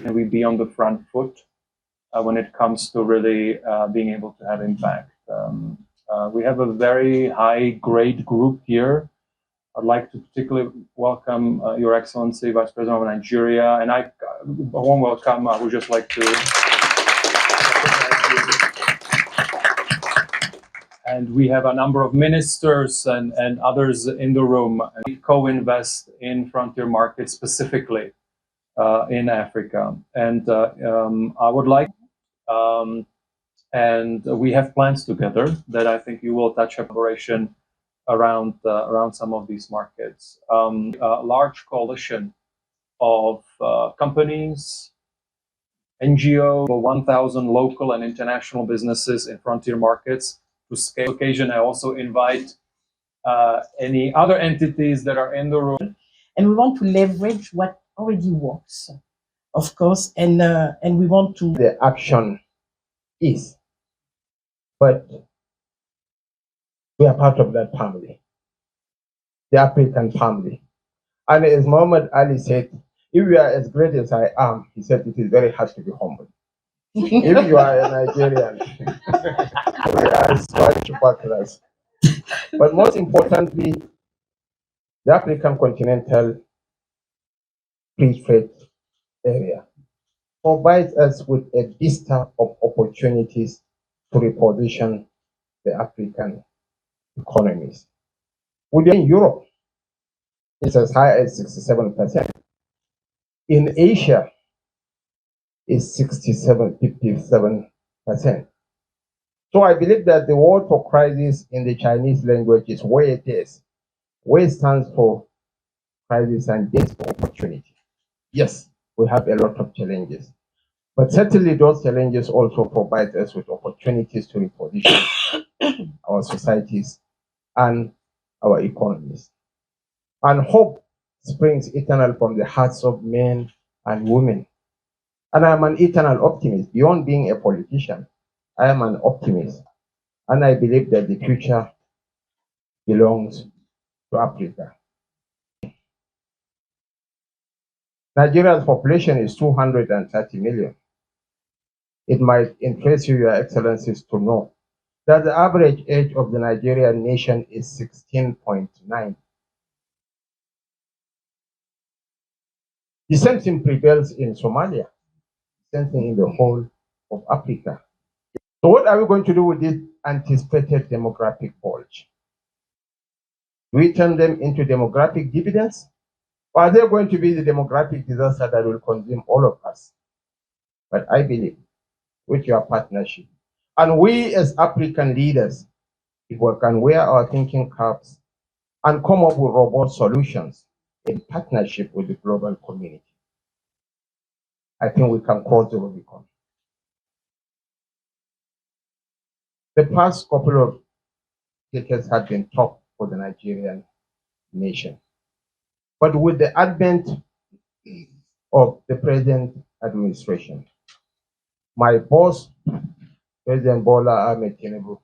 And we be on the front foot when it comes to really being able to have impact. We have a very high-grade group here. I'd like to particularly welcome Your Excellency, Vice President of Nigeria, and a warm welcome. I would just like to. And we have a number of ministers and others in the room. We co-invest in frontier markets specifically in Africa. And I would like, and we have plans together that I think you will touch collaboration around some of these markets. A large coalition of companies, NGO, 1,000 local and international businesses in frontier markets. To scale occasion, I also invite any other entities that are in the room. And we want to leverage what already works, of course, and we want to. The action is, but we are part of that family, the African family. And as Muhammad Ali said, if you are as great as I am, he said, it is very hard to be humble. If you are a Nigerian, we are super class. But most importantly, the African Continental Free Trade Area provides us with a vista of opportunities to reposition the African economies. Within Europe, it's as high as 67%. In Asia, is 57%. So I believe that the word for crisis in the Chinese language is where it is. Where stands for crisis and D for opportunity. Yes, we have a lot of challenges, but certainly those challenges also provide us with opportunities to reposition our societies and our economies. And hope springs eternal from the hearts of men and women. And I'm an eternal optimist. Beyond being a politician, I am an optimist. And I believe that the future belongs to Africa. Nigeria's population is 230 million. It might interest you, Your Excellencies, to know that the average age of the Nigerian nation is 16.9. The same thing prevails in Somalia. Thing in the whole of Africa. So what are we going to do with this anticipated demographic bulge? Do we turn them into demographic dividends? Or are they going to be the demographic disaster that will consume all of us? But I believe with your partnership, and we as African leaders, if we can wear our thinking caps and come up with robust solutions in partnership with the global community, I think we can cross the Rubicon. The past couple of decades have been tough for the Nigerian nation. But with the advent of the present administration, my boss, President Bola Ahmed Tinubu,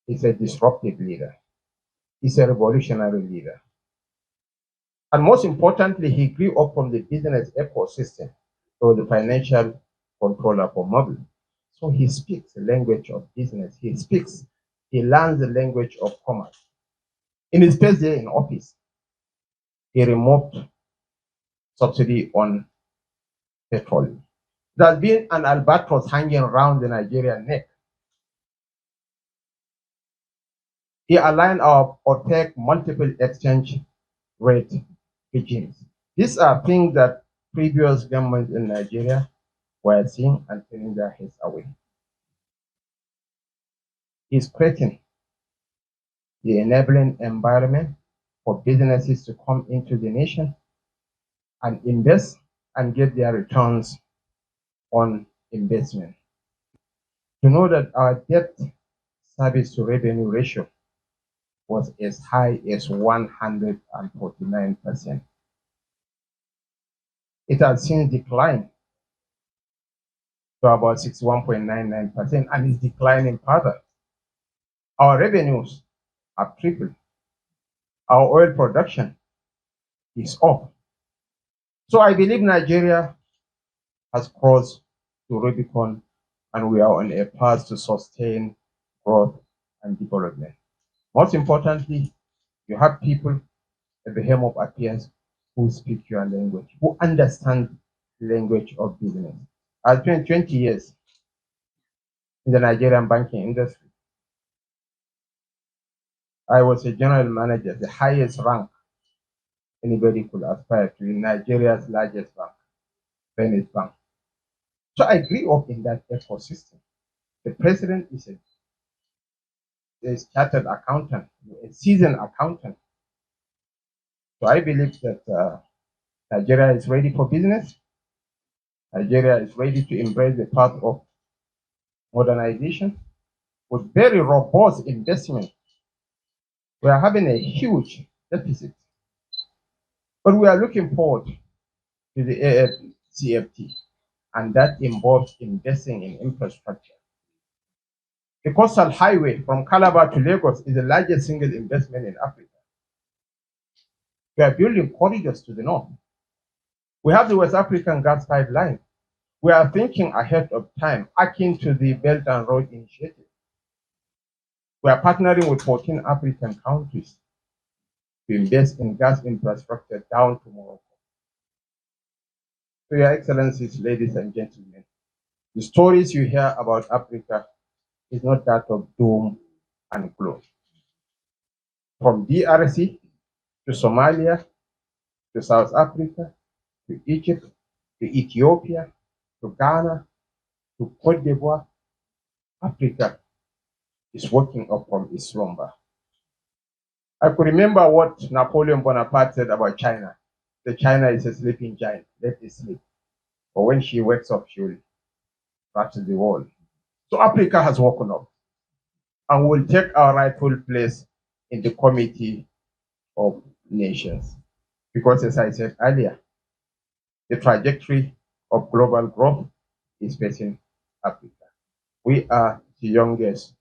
is a disruptive leader. He's a revolutionary leader. And most importantly, he grew up from the business ecosystem or the financial controller for mobile. So he speaks the language of business. He learns the language of commerce. In his first day in office, he removed subsidy on petrol. There's been an albatross hanging around the Nigerian neck. He aligned our OPEC multiple exchange rate regimes. These are things that previous governments in Nigeria were seeing and turning their heads away. He's creating the enabling environment for businesses to come into the nation and invest and get their returns on investment. To know that our debt service to revenue ratio was as high as 149%. It has since declined to about 61.99% and is declining further. Our revenues have tripled. Our oil production is up. So I believe Nigeria has crossed the Rubicon and we are on a path to sustain growth and development. Most importantly, you have people at the helm of affairs who speak your language, who understand the language of business. I spent 20 years in the Nigerian banking industry. I was a general manager, the highest rank anybody could aspire to in Nigeria's largest bank, Venice Bank. So I grew up in that ecosystem. The president is a chartered accountant, a seasoned accountant. So I believe that Nigeria is ready for business. Nigeria is ready to embrace the path of modernization with very robust investment. We are having a huge deficit, but we are looking forward to the AfCFTA, and that involves investing in infrastructure. The coastal highway from Calabar to Lagos is the largest single investment in Africa. We are building corridors to the north. We have the West African gas pipeline. We are thinking ahead of time, akin to the Belt and Road Initiative. We are partnering with 14 African countries to invest in gas infrastructure down to Morocco. So, Your Excellencies, ladies and gentlemen, the stories you hear about Africa is not that of doom and gloom. From DRC to Somalia to South Africa to Egypt to Ethiopia to Ghana to Cote d'Ivoire, Africa is waking up from its slumber. I could remember what Napoleon Bonaparte said about China. That China is a sleeping giant, let it sleep. But when she wakes up, she will rattle the world. So Africa has woken up and will take our rightful place in the Committee of Nations. Because as I said earlier, the trajectory of global growth is facing Africa. We are the youngest.